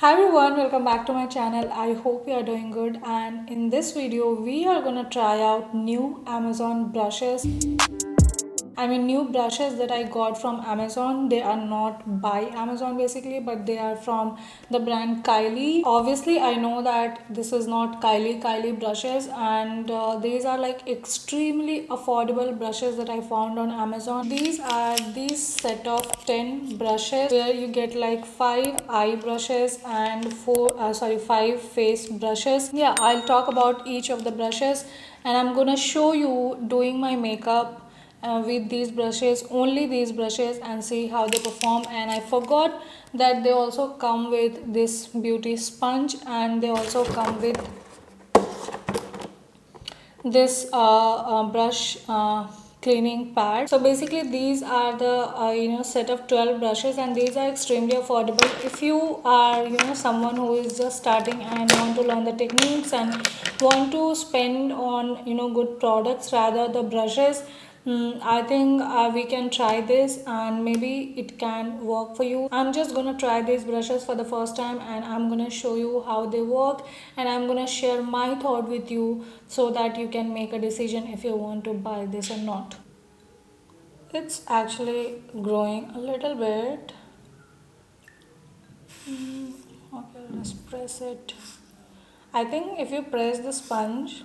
Hi everyone, welcome back to my channel. I hope you are doing good, and in this video we are gonna try out new Amazon brushes. New brushes that I got from Amazon. They are not by Amazon basically, but they are from the brand Kylie. Obviously, I know that this is not Kylie brushes, and these are like extremely affordable brushes that I found on Amazon. These are these set of 10 brushes where you get like 5 eye brushes and 5 face brushes. Yeah, I'll talk about each of the brushes, and I'm gonna show you doing my makeup with these brushes, only these brushes, and see how they perform. And I forgot that they also come with this beauty sponge, and they also come with this brush cleaning pad. So basically these are the set of 12 brushes, and these are extremely affordable if you are someone who is just starting and want to learn the techniques and want to spend on good products rather the brushes. I think we can try this and maybe it can work for you. I'm just gonna try these brushes for the first time, and I'm gonna show you how they work, and I'm gonna share my thought with you so that you can make a decision if you want to buy this or not. It's actually growing a little bit. Okay, let's press it. I think if you press the sponge,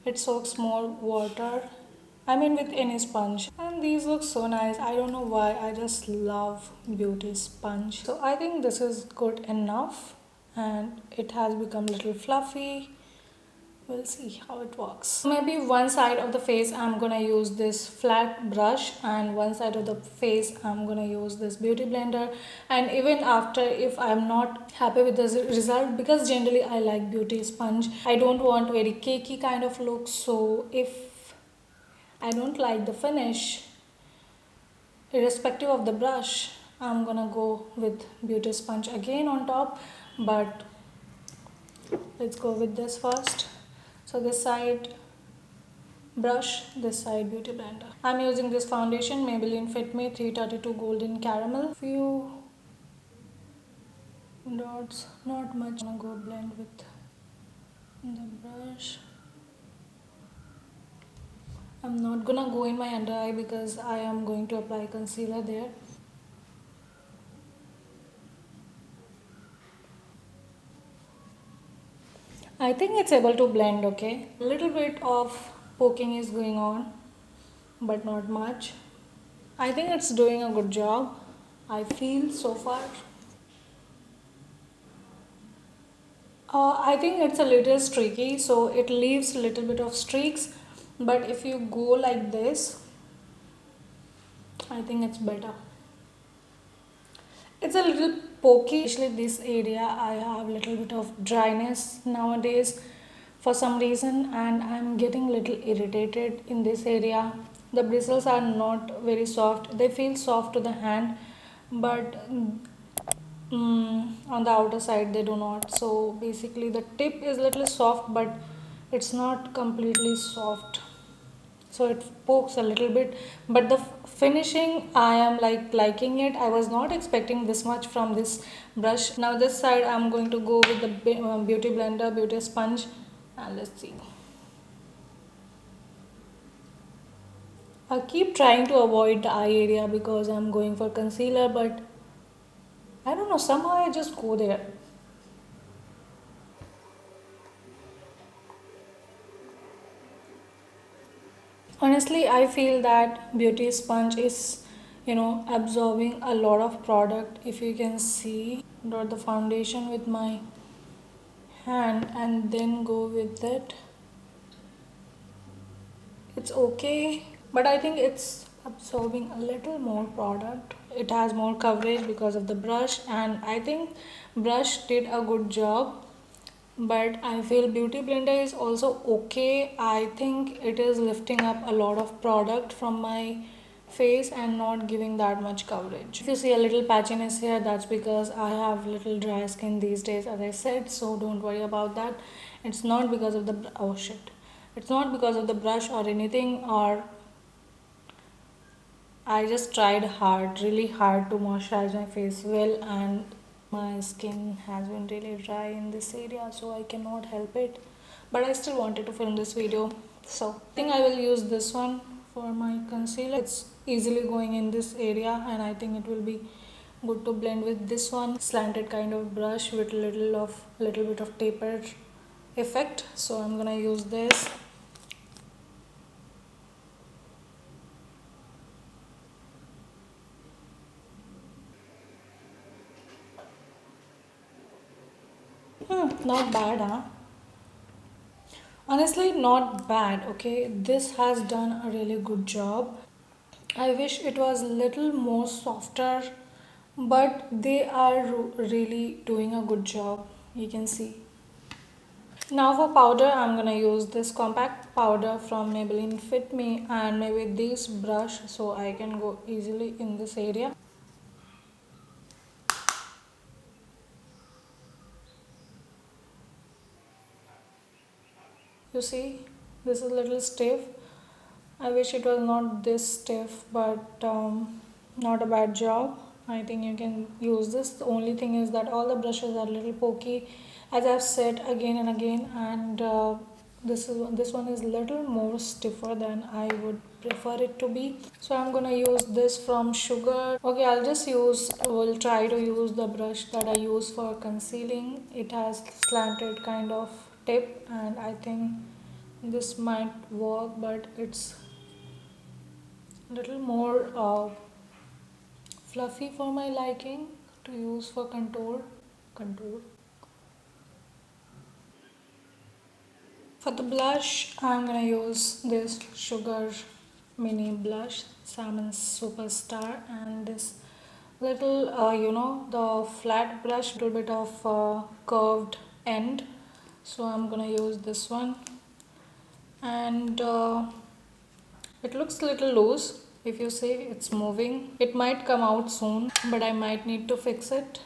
it soaks more water. With any sponge. And these look so nice. I don't know why. I just love beauty sponge. So I think this is good enough. And it has become a little fluffy. We'll see how it works. Maybe one side of the face I'm gonna use this flat brush, and one side of the face I'm gonna use this beauty blender. And even after, if I'm not happy with the result, because generally I like beauty sponge, I don't want very cakey kind of look. So if I don't like the finish, irrespective of the brush, I'm gonna go with beauty sponge again on top. But let's go with this first. So this side brush, this side beauty blender. I'm using this foundation, Maybelline Fit Me 332 Golden Caramel. Few dots, not much. I'm gonna go blend with the brush. I'm not gonna go in my under eye because I am going to apply concealer there. I think it's able to blend okay. A little bit of poking is going on, but not much. I think it's doing a good job. I feel so far. I think it's a little streaky, so it leaves a little bit of streaks. But if you go like this, I think it's better. It's a little pokey, especially this area. I have a little bit of dryness nowadays for some reason, and I'm getting a little irritated in this area. The bristles are not very soft, they feel soft to the hand, but on the outer side they do not. So basically the tip is a little soft, but it's not completely soft, so it pokes a little bit. But the finishing, I am liking it. I was not expecting this much from this brush. Now this side I'm going to go with the beauty blender, beauty sponge, and let's see. I keep trying to avoid the eye area because I'm going for concealer, but I don't know, somehow I just go there. Honestly, I feel that beauty sponge is, absorbing a lot of product. If you can see, dot the foundation with my hand and then go with it. It's okay, but I think it's absorbing a little more product. It has more coverage because of the brush, and I think brush did a good job. But I feel beauty blender is also okay. I think it is lifting up a lot of product from my face and not giving that much coverage. If you see a little patchiness here, that's because I have little dry skin these days, as I said, so don't worry about that. It's not because of the oh shit, it's not because of the brush or anything, or I just tried hard, really hard, to moisturize my face well, and My skin has been really dry in this area, so I cannot help it. But I still wanted to film this video. So I think I will use this one for my concealer. It's easily going in this area, and I think it will be good to blend with this one. Slanted kind of brush with little bit of tapered effect. So I'm gonna use this. Not bad, huh? Honestly, not bad. Okay, this has done a really good job. I wish it was a little more softer, but they are really doing a good job. You can see. Now for powder, I'm gonna use this compact powder from Maybelline Fit Me and maybe this brush so I can go easily in this area. You see, this is a little stiff. I wish it was not this stiff, but not a bad job. I think you can use this. The only thing is that all the brushes are a little pokey, as I've said again and again, and this one is a little more stiffer than I would prefer it to be. So I'm gonna use this from Sugar. Okay, will try to use the brush that I use for concealing. It has slanted kind of tip, and I think this might work, but it's a little more fluffy for my liking to use for contour. For the blush, I'm gonna use this Sugar mini blush Salmon Superstar, and this little the flat brush, little bit of curved end. So I'm gonna use this one, and it looks a little loose. If you see, it's moving. It might come out soon, but I might need to fix it.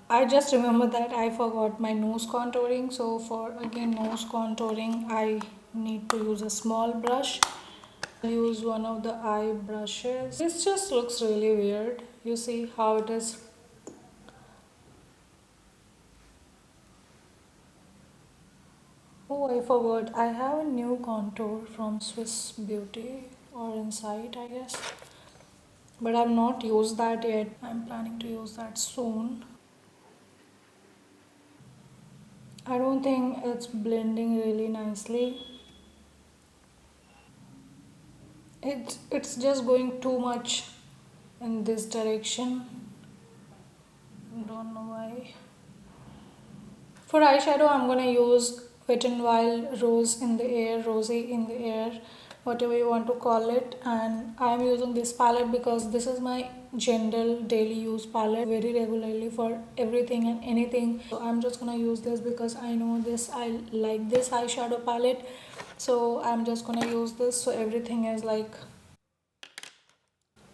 I just remember that I forgot my nose contouring. So for again nose contouring, I need to use a small brush. I'll use one of the eye brushes. This just looks really weird. You see how it is. Oh, I forgot. I have a new contour from Swiss Beauty or Insight, I guess. But I've not used that yet. I'm planning to use that soon. I don't think it's blending really nicely. It's just going too much in this direction. Don't know why. For eyeshadow, I'm gonna use Wet n Wild Rose in the Air, Rosy in the Air, whatever you want to call it. And I'm using this palette because this is my general daily use palette very regularly for everything and anything. So I'm just gonna use this because I know this. I like this eyeshadow palette, so I'm just gonna use this. So everything is like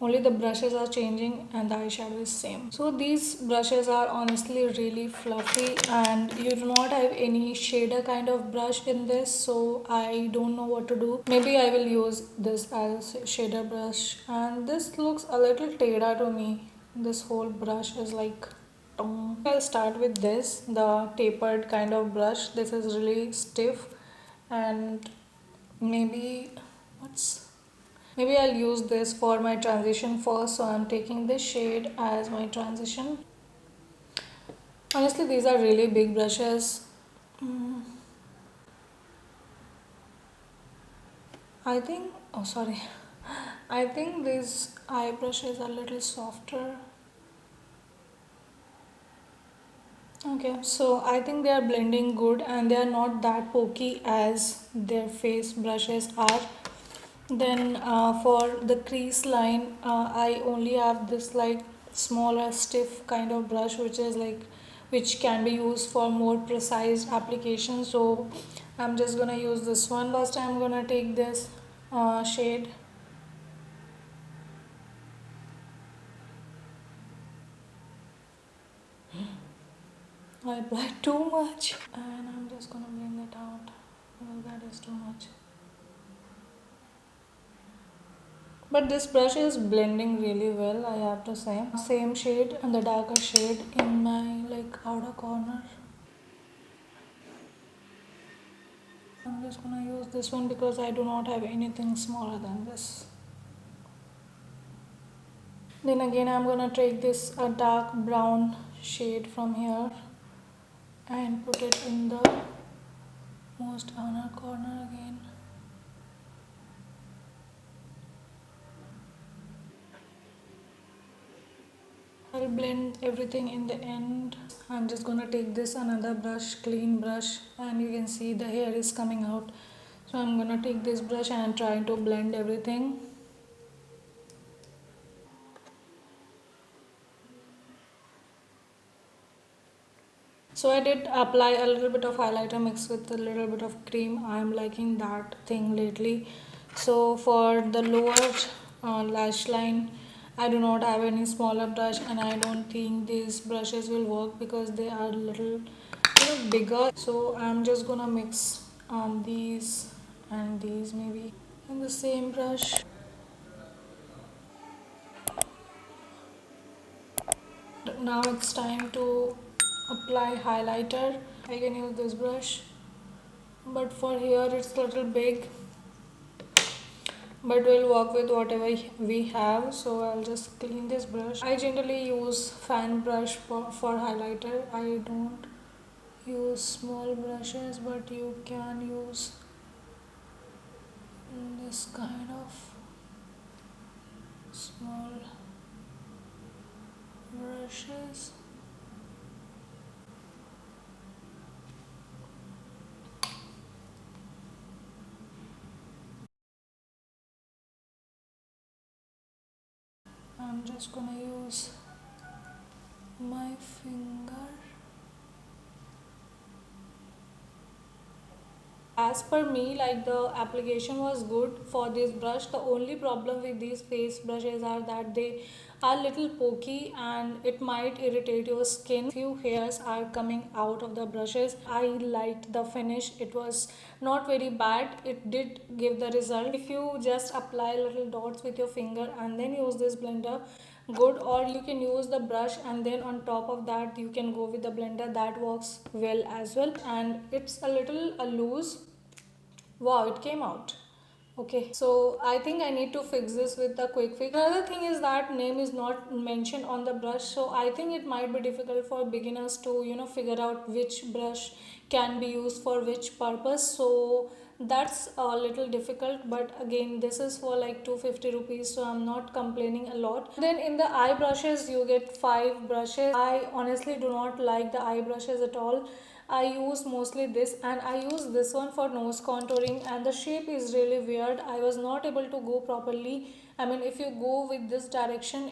only the brushes are changing and the eyeshadow is same. So these brushes are honestly really fluffy, and you do not have any shader kind of brush in this, so I don't know what to do. Maybe I will use this as a shader brush, and this looks a little tera to me. This whole brush is like I'll start with this, the tapered kind of brush. This is really stiff, and maybe what's maybe I'll use this for my transition first. So I'm taking this shade as my transition. Honestly, these are really big brushes. I think, oh sorry, I think these eye brushes are a little softer. Okay, so I think they are blending good and they are not that pokey as their face brushes are. Then for the crease line, I only have this like smaller stiff kind of brush which can be used for more precise application. So I'm just gonna use this one. First I'm gonna take this shade. I applied too much and I'm just gonna blend it out. Well, that is too much. But this brush is blending really well, I have to say. Same shade and the darker shade in my like outer corner. I'm just gonna use this one because I do not have anything smaller than this. Then again I'm gonna take this a dark brown shade from here and put it in the most inner corner again. I'll blend everything in the end. I'm just gonna take this another brush, clean brush, and you can see the hair is coming out. So I'm gonna take this brush and try to blend everything. So I did apply a little bit of highlighter mixed with a little bit of cream. I'm liking that thing lately. So for the lower lash line, I do not have any smaller brush and I don't think these brushes will work because they are little bigger. So I'm just gonna mix these and these maybe in the same brush. Now it's time to apply highlighter. I can use this brush, but for here it's a little big, but we'll work with whatever we have. So I'll just clean this brush. I generally use fan brush for highlighter. I don't use small brushes, but you can use this kind of small brushes. I'm just gonna use my finger. As per me, like the application was good for this brush. The only problem with these face brushes are that they are little pokey and it might irritate your skin. Few hairs are coming out of the brushes. I liked the finish. It was not very bad. It did give the result. If you just apply little dots with your finger and then use this blender, good, or you can use the brush and then on top of that you can go with the blender. That works well as well, and it's a little loose. Wow, it came out. Okay, so I think I need to fix this with the quick fix. Another thing is that name is not mentioned on the brush, so I think it might be difficult for beginners to figure out which brush can be used for which purpose. So that's a little difficult, but again this is for like 250 rupees, so I'm not complaining a lot. Then in the eye brushes you get 5 brushes. I honestly do not like the eye brushes at all. I use mostly this, and I use this one for nose contouring, and the shape is really weird. I was not able to go properly. I mean, if you go with this direction,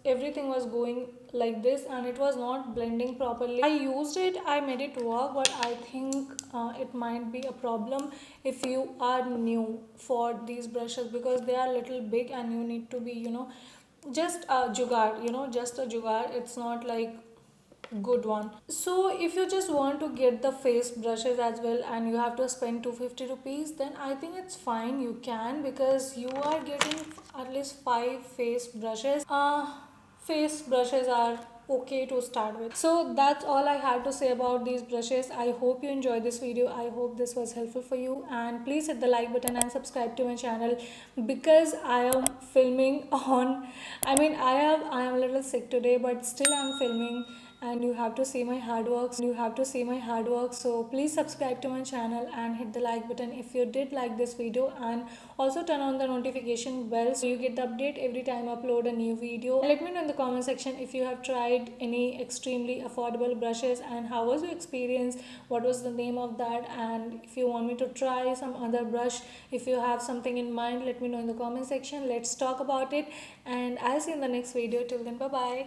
everything was going like this and it was not blending properly. I used it, I made it work, but I think it might be a problem if you are new for these brushes because they are little big and you need to be just a jugaad, just a jugaad. It's not like good one. So if you just want to get the face brushes as well and you have to spend 250 rupees, then I think it's fine, you can, because you are getting at least 5 face brushes. Face brushes are okay to start with. So that's all I have to say about these brushes. I hope you enjoyed this video. I hope this was helpful for you, and please hit the like button and subscribe to my channel because I am filming on, I am a little sick today, but still I'm filming and you have to see my hard work. So please subscribe to my channel and hit the like button if you did like this video, and also turn on the notification bell so you get the update every time I upload a new video. Let me know in the comment section if you have tried any extremely affordable brushes and how was your experience, what was the name of that, and if you want me to try some other brush, if you have something in mind, let me know in the comment section. Let's talk about it, and I'll see you in the next video. Till then, bye bye.